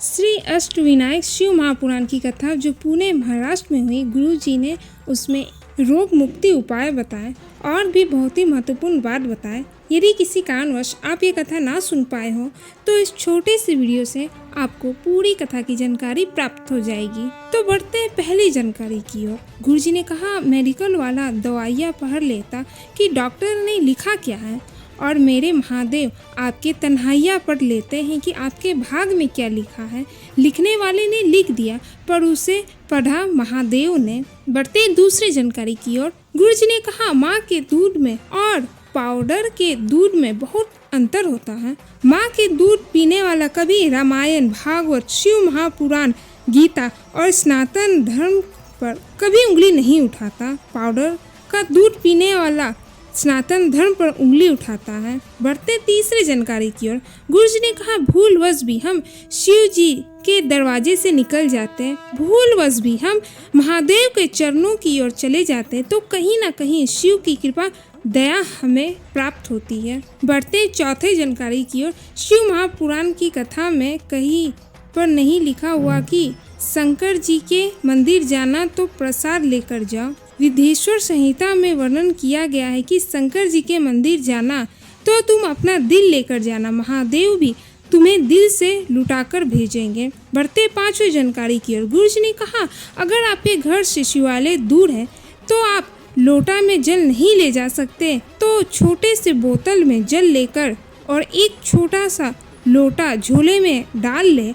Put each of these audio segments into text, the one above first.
श्री अष्टविनायक शिव महापुराण की कथा जो पुणे महाराष्ट्र में हुई, गुरु जी ने उसमें रोग मुक्ति उपाय बताए और भी बहुत ही महत्वपूर्ण बात बताए। यदि किसी कारणवश आप ये कथा ना सुन पाए हो तो इस छोटे से वीडियो से आपको पूरी कथा की जानकारी प्राप्त हो जाएगी। तो बढ़ते हैं पहली जानकारी की ओर। गुरुजी ने कहा, मेडिकल वाला दवाइयाँ पढ़ लेता कि डॉक्टर ने लिखा क्या है, और मेरे महादेव आपके तन्हाइयाँ पढ़ लेते हैं कि आपके भाग में क्या लिखा है। लिखने वाले ने लिख दिया पर उसे पढ़ा महादेव ने। बढ़ते दूसरी जानकारी की ओर। गुरुजी ने कहा, माँ के दूध में और पाउडर के दूध में बहुत अंतर होता है। माँ के दूध पीने वाला कभी रामायण, भागवत, शिव महापुराण, गीता और सनातन धर्म पर कभी उंगली नहीं उठाता। पाउडर का दूध पीने वाला सनातन धर्म पर उंगली उठाता है। बढ़ते तीसरी जानकारी की ओर। गुरुजी ने कहा, भूलवश भी हम शिव जी के दरवाजे से निकल जाते हैं, भूलवश भी हम महादेव के चरणों की ओर चले जाते हैं तो कहीं ना कहीं शिव की कृपा दया हमें प्राप्त होती है। बढ़ते चौथे जानकारी की ओर। शिव महापुराण की कथा में कहीं पर नहीं लिखा हुआ कि शंकर जी के मंदिर जाना तो प्रसाद लेकर जाओ। विदेश्वर संहिता में वर्णन किया गया है कि शंकर जी के मंदिर जाना तो तुम अपना दिल लेकर जाना, महादेव भी तुम्हें दिल से लुटाकर भेजेंगे। बढ़ते पांचवी जानकारी की ओर। गुरुजी ने कहा, अगर आपके घर से शिवालय दूर है तो आप लोटा में जल नहीं ले जा सकते तो छोटे से बोतल में जल लेकर और एक छोटा सा लोटा झोले में डाल ले।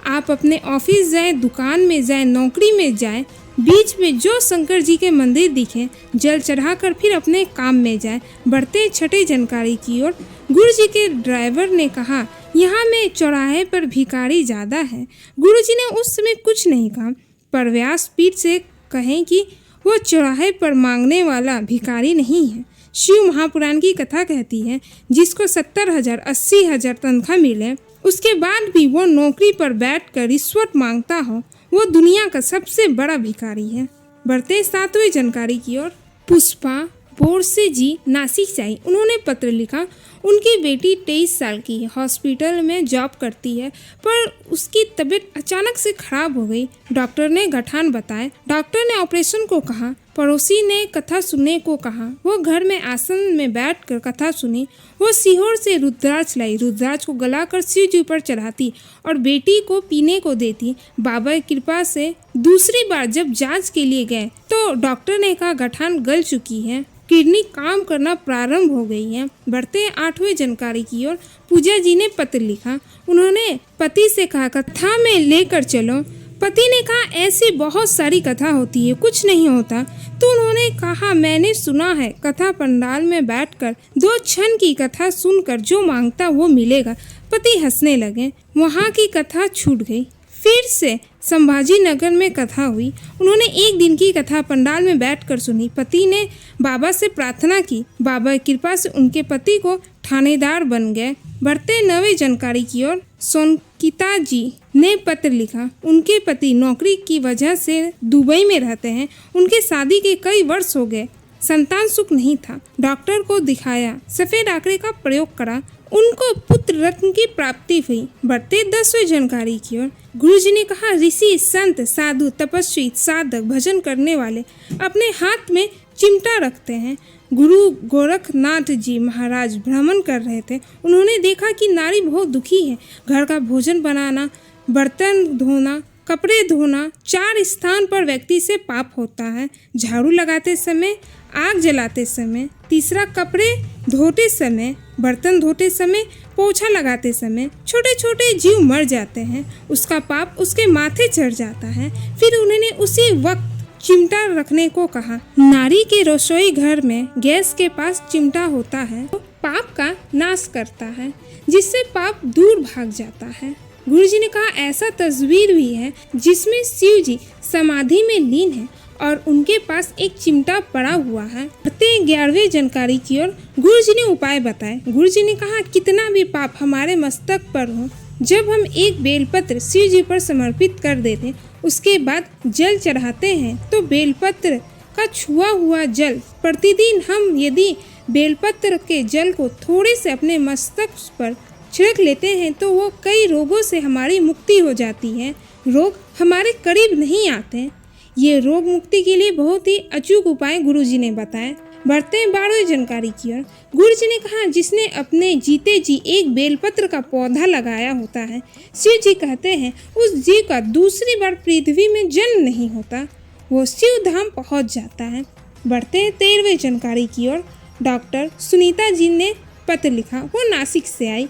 आप अपने ऑफिस जाए, दुकान में जाए, नौकरी में जाए, बीच में जो शंकर जी के मंदिर दिखे जल चढ़ाकर फिर अपने काम में जाए। बढ़ते छठे जानकारी की ओर। गुरुजी के ड्राइवर ने कहा, यहाँ में चौराहे पर भिखारी ज़्यादा है। गुरुजी ने उस समय कुछ नहीं कहा पर व्यासपीठ से कहें कि वो चौराहे पर मांगने वाला भिखारी नहीं है। शिव महापुराण की कथा कहती है जिसको 70,000 80,000 तनख्वाह मिले उसके बाद भी वो नौकरी पर बैठकर रिश्वत मांगता हो, वो दुनिया का सबसे बड़ा भिखारी है। बढ़ते सातवीं जानकारी की ओर। पुष्पा बोरसे जी नासिक से आई। उन्होंने पत्र लिखा, उनकी बेटी 23 साल की है, हॉस्पिटल में जॉब करती है पर उसकी तबीयत अचानक से खराब हो गई। डॉक्टर ने गठान बताए, डॉक्टर ने ऑपरेशन को कहा। पड़ोसी ने कथा सुनने को कहा, वो घर में आसन में बैठकर कथा सुनी। वो सीहोर से रुद्राक्ष लाई, रुद्राक्ष को गलाकर शिव जी पर चढ़ाती और बेटी को पीने को देती। बाबा की कृपा से दूसरी बार जब जांच के लिए गए तो डॉक्टर ने कहा गठान गल चुकी है, किडनी काम करना प्रारंभ हो गई है। बढ़ते आठवीं जानकारी की ओर। पूजा जी ने पत्र लिखा। उन्होंने पति से कहा, कथा में लेकर चलो। पति ने कहा, ऐसी बहुत सारी कथा होती है, कुछ नहीं होता। तो उन्होंने कहा, मैंने सुना है कथा पंडाल में बैठकर 2 क्षण की कथा सुनकर जो मांगता वो मिलेगा। पति हंसने लगे। वहाँ की कथा छूट गई। फिर से संभाजी नगर में कथा हुई। उन्होंने 1 दिन की कथा पंडाल में बैठकर सुनी। पति ने बाबा से प्रार्थना की। बाबा की कृपा से उनके पति को थानेदार बन गए। बढ़ते 9वीं जानकारी की ओर। सोनकिता जी ने पत्र लिखा। उनके पति नौकरी की वजह से दुबई में रहते हैं। उनके शादी के कई वर्ष हो गए, संतान सुख नहीं था। डॉक्टर को दिखाया, सफेद आंकड़े का प्रयोग करा, उनको पुत्र रत्न की प्राप्ति हुई। बढ़ते 10वीं जानकारी की ओर। गुरुजी ने कहा, ऋषि, संत, साधु, तपस्वी, साधक, भजन करने वाले अपने हाथ में चिमटा रखते हैं। गुरु गोरखनाथ जी महाराज भ्रमण कर रहे थे। उन्होंने देखा कि नारी बहुत दुखी है। घर का भोजन बनाना, बर्तन धोना, कपड़े धोना, 4 स्थान पर व्यक्ति से पाप होता है। झाड़ू लगाते समय, आग जलाते समय, तीसरा कपड़े धोते समय, बर्तन धोते समय, पोछा लगाते समय छोटे छोटे जीव मर जाते हैं। उसका पाप उसके माथे चढ़ जाता है। फिर उन्होंने उसी वक्त चिमटा रखने को कहा। नारी के रसोई घर में गैस के पास चिमटा होता है तो पाप का नाश करता है, जिससे पाप दूर भाग जाता है। गुरुजी ने कहा, ऐसा तस्वीर भी है जिसमें शिव जी समाधि में लीन है और उनके पास एक चिमटा पड़ा हुआ है। 11वीं जानकारी की ओर। गुरुजी ने उपाय बताए। गुरुजी ने कहा, कितना भी पाप हमारे मस्तक पर हो, जब हम एक बेलपत्र शिव जी पर समर्पित कर देते उसके बाद जल चढ़ाते हैं तो बेलपत्र का छुआ हुआ जल प्रतिदिन हम यदि बेलपत्र के जल को थोड़े से अपने मस्तक पर छिड़क लेते हैं तो वो कई रोगों से हमारी मुक्ति हो जाती है। रोग हमारे करीब नहीं आते। ये रोग मुक्ति के लिए बहुत ही अचूक उपाय गुरुजी ने बताए। बढ़ते हैं 12वीं जानकारी की ओर। गुरुजी ने कहा, जिसने अपने जीते जी एक बेलपत्र का पौधा लगाया होता है, शिव जी कहते हैं उस जीव का दूसरी बार पृथ्वी में जन्म नहीं होता, वो शिव धाम पहुँच जाता है। बढ़ते हैं 13वीं जानकारी की ओर। डॉक्टर सुनीता जी ने पत्र लिखा। वो नासिक से आई।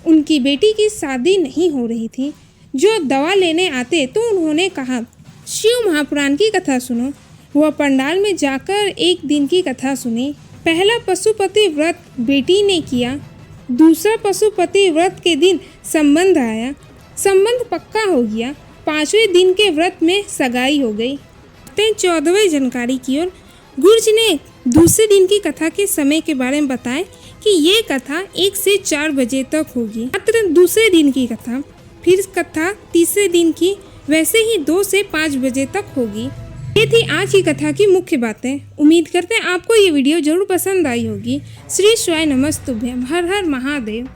उनकी बेटी की शादी नहीं हो रही थी। जो दवा लेने आते तो उन्होंने कहा, शिव महापुराण की कथा सुनो। वह पंडाल में जाकर एक दिन की कथा सुनी। पहला पशुपति व्रत बेटी ने किया। दूसरा पशुपति व्रत के दिन संबंध आया। संबंध पक्का हो गया। 5वें दिन के व्रत में सगाई हो गई। 14वीं जानकारी की ओर। गुरुजी ने दूसरे दिन की कथा के समय के बारे में बताया कि ये कथा 1 से 4 बजे तक होगी, मात्र दूसरे दिन की कथा। फिर कथा तीसरे दिन की वैसे ही 2 से 5 बजे तक होगी। ये थी आज की कथा की मुख्य बातें। उम्मीद करते हैं आपको ये वीडियो जरूर पसंद आई होगी। श्री शिवाय नमस्तुभ्यम। हर हर महादेव।